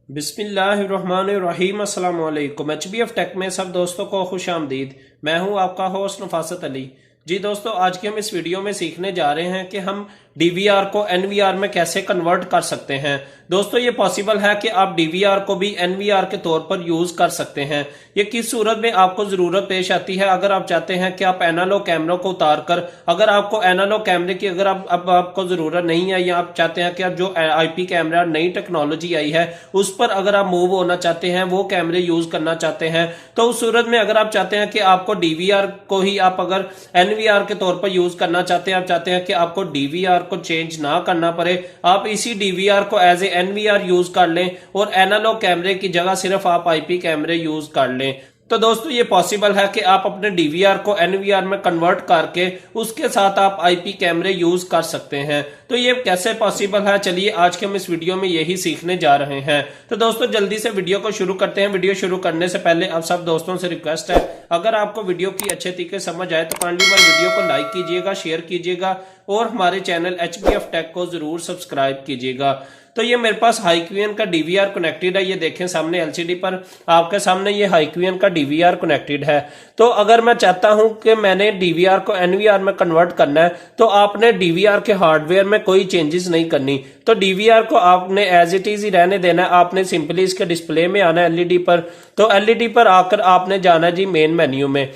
बिस्मिल्लाहिर्रहमानिर्रहीम अस्सलाम वालेकुम। HBF टेक में सब दोस्तों को खुश आमदीद। मैं हूं आपका होस्ट नफासत अली। जी दोस्तों, आज के हम इस वीडियो में सीखने जा रहे हैं कि हम DVR को NVR में कैसे कन्वर्ट कर सकते हैं। दोस्तों, ये पॉसिबल है कि आप DVR को भी NVR के तौर पर यूज कर सकते हैं। ये किस सूरत में आपको जरूरत पेश आती है? अगर आप चाहते हैं कि आप एनालॉग कैमरों को उतार कर, अगर आपको एनालॉग कैमरे की अगर अब आपको जरूरत नहीं है, या आप चाहते हैं कि आप जो IP कैमरा नई टेक्नोलॉजी आई है उस पर अगर आप मूव होना चाहते हैं, वो कैमरे यूज करना चाहते हैं, तो उस सूरत में अगर आप चाहते हैं कि आपको DVR को ही आप अगर NVR के तौर पर यूज करना चाहते हैं, आप चाहते हैं कि आपको DVR को चेंज ना करना पड़े, आप इसी DVR को एज ए NVR यूज कर लें और एनालॉग कैमरे की जगह सिर्फ आप IP कैमरे यूज कर लें। तो दोस्तों, ये पॉसिबल है कि आप अपने DVR को NVR में कन्वर्ट करके उसके साथ आप IP कैमरे यूज कर सकते हैं। तो ये कैसे पॉसिबल है, चलिए आज के हम इस वीडियो में यही सीखने जा रहे हैं। तो दोस्तों, जल्दी से वीडियो को शुरू करते हैं। वीडियो शुरू करने से पहले आप सब दोस्तों से रिक्वेस्ट है, अगर आपको वीडियो की अच्छे तरीके समझ आए तो काइंडली हमारे वीडियो को लाइक कीजिएगा, शेयर कीजिएगा और हमारे चैनल HBF टेक को जरूर सब्सक्राइब कीजिएगा। तो ये मेरे पास हाइक्विजन का DVR कनेक्टेड है। ये देखें सामने LCD पर आपके सामने ये हाइक्विजन का DVR कनेक्टेड है। तो अगर मैं चाहता हूं कि मैंने DVR को NVR में कन्वर्ट करना है, तो आपने DVR के हार्डवेयर में कोई चेंजेस नहीं करनी। तो DVR को आपने एज इट इज ही रहने देना है। आपने सिंपली इसके डिस्प्ले में आना है LED पर। तो LED पर आकर आपने जाना जी मेन मेन्यू में।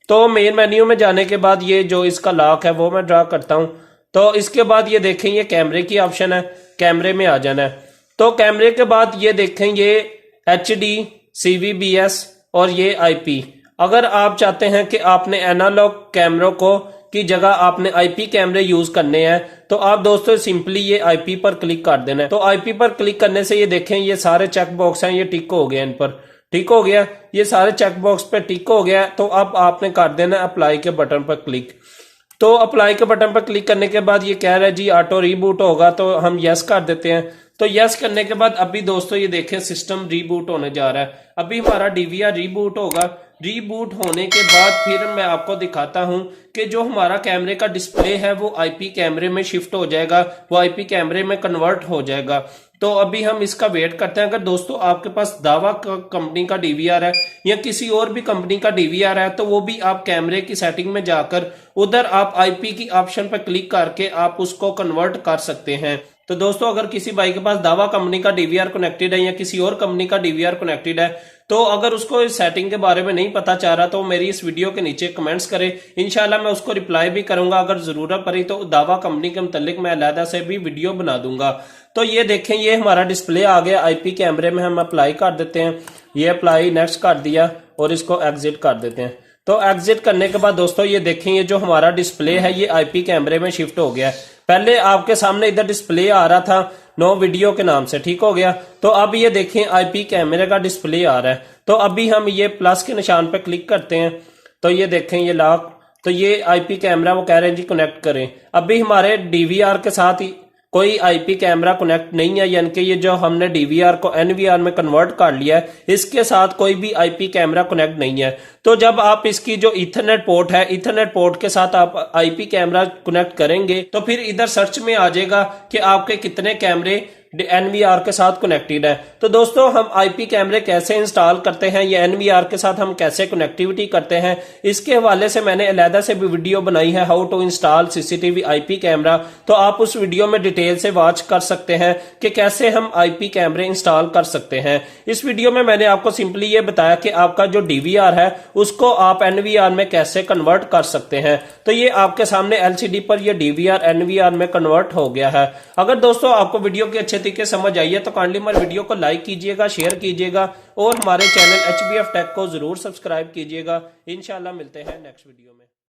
तो मेन मेन्यू में जाने के बाद ये जो इसका लॉक है वो मैं ड्रा करता हूं। तो इसके बाद ये देखें ये कैमरे की ऑप्शन है, कैमरे में आ जाना है। तो कैमरे के बाद ये देखें ये HD, CVBS और ये IP। अगर आप चाहते हैं कि आपने एनालॉग कैमरों को की जगह आपने IP कैमरे यूज करने हैं, तो आप दोस्तों सिंपली ये IP पर क्लिक कर देना है। तो IP पर क्लिक करने से ये देखें ये सारे चेक बॉक्स हैं, ये टिक हो गया, इन पर टिक हो गया, ये सारे चेक बॉक्स पे टिक हो गया। तो अब आपने कर देना अप्लाई के बटन पर क्लिक। तो अप्लाई के बटन पर क्लिक करने के बाद ये कह रहा है जी ऑटो रीबूट होगा, तो हम यस कर देते हैं। तो यस करने के बाद अभी दोस्तों ये देखें सिस्टम रीबूट होने जा रहा है। अभी हमारा DVR रीबूट होगा। रीबूट होने के बाद फिर मैं आपको दिखाता हूं कि जो हमारा कैमरे का डिस्प्ले है वो IP कैमरे में शिफ्ट हो जाएगा, वो IP कैमरे में कन्वर्ट हो जाएगा। तो अभी हम इसका वेट करते हैं। अगर दोस्तों आपके पास दावा कंपनी का DVR है या किसी और भी कंपनी का DVR है, तो वो भी आप कैमरे की सेटिंग में जाकर उधर आप IP की ऑप्शन पर क्लिक करके आप उसको कन्वर्ट कर सकते हैं। तो दोस्तों, अगर किसी भाई के पास दावा कंपनी का DVR कनेक्टेड है या किसी और कंपनी का DVR कनेक्टेड है, तो अगर उसको इस सेटिंग के बारे में नहीं पता चल रहा, तो मेरी इस वीडियो के नीचे कमेंट्स करें। इंशाल्लाह मैं उसको रिप्लाई भी करूंगा। अगर जरूरत पड़ी तो दावा कंपनी के मुतालिक मैं अलहदा से भी वीडियो बना दूंगा। तो ये देखें ये हमारा डिस्प्ले आ गया। IP कैमरे में हम अप्लाई कर देते हैं। ये अप्लाई नेक्स्ट कर दिया और इसको एग्जिट कर देते हैं। तो एग्जिट करने के बाद दोस्तों ये देखें ये जो हमारा डिस्प्ले है ये IP कैमरे में शिफ्ट हो गया है। पहले आपके सामने इधर डिस्प्ले आ रहा था नो वीडियो के नाम से, ठीक हो गया। तो अब ये देखें IP कैमरे का डिस्प्ले आ रहा है। तो अभी हम ये प्लस के निशान पर क्लिक करते हैं। तो ये देखें ये लॉक, तो ये IP कैमरा वो कह रहे हैं जी कनेक्ट करें। अभी हमारे DVR के साथ ही कोई IP कैमरा कनेक्ट नहीं है, यानी कि ये जो हमने DVR को NVR में कन्वर्ट कर लिया है इसके साथ कोई भी IP कैमरा कनेक्ट नहीं है। तो जब आप इसकी जो ईथरनेट पोर्ट है, ईथरनेट पोर्ट के साथ आप IP कैमरा कनेक्ट करेंगे तो फिर इधर सर्च में आ जाएगा कि आपके कितने कैमरे NVR के साथ कनेक्टेड है। तो दोस्तों, हम IP कैमरे कैसे इंस्टॉल करते हैं या NVR के साथ हम कैसे कनेक्टिविटी करते हैं, इसके हवाले से मैंने अलहदा से भी वीडियो बनाई है, how to install CCTV IP camera. तो आप उस वीडियो में डिटेल से वॉच कर सकते हैं कि कैसे हम IP कैमरे इंस्टॉल कर सकते हैं। इस वीडियो में मैंने आपको सिंपली ये बताया कि आपका जो DVR है उसको आप NVR में कैसे कन्वर्ट कर सकते हैं। तो ये आपके सामने LCD पर ये DVR NVR में कन्वर्ट हो गया है। अगर दोस्तों आपको वीडियो की अच्छे तरीके समझ आई है तो काइंडली हमारे वीडियो को लाइक कीजिएगा, शेयर कीजिएगा और हमारे चैनल HBF टेक को जरूर सब्सक्राइब कीजिएगा। इंशाल्लाह मिलते हैं नेक्स्ट वीडियो में।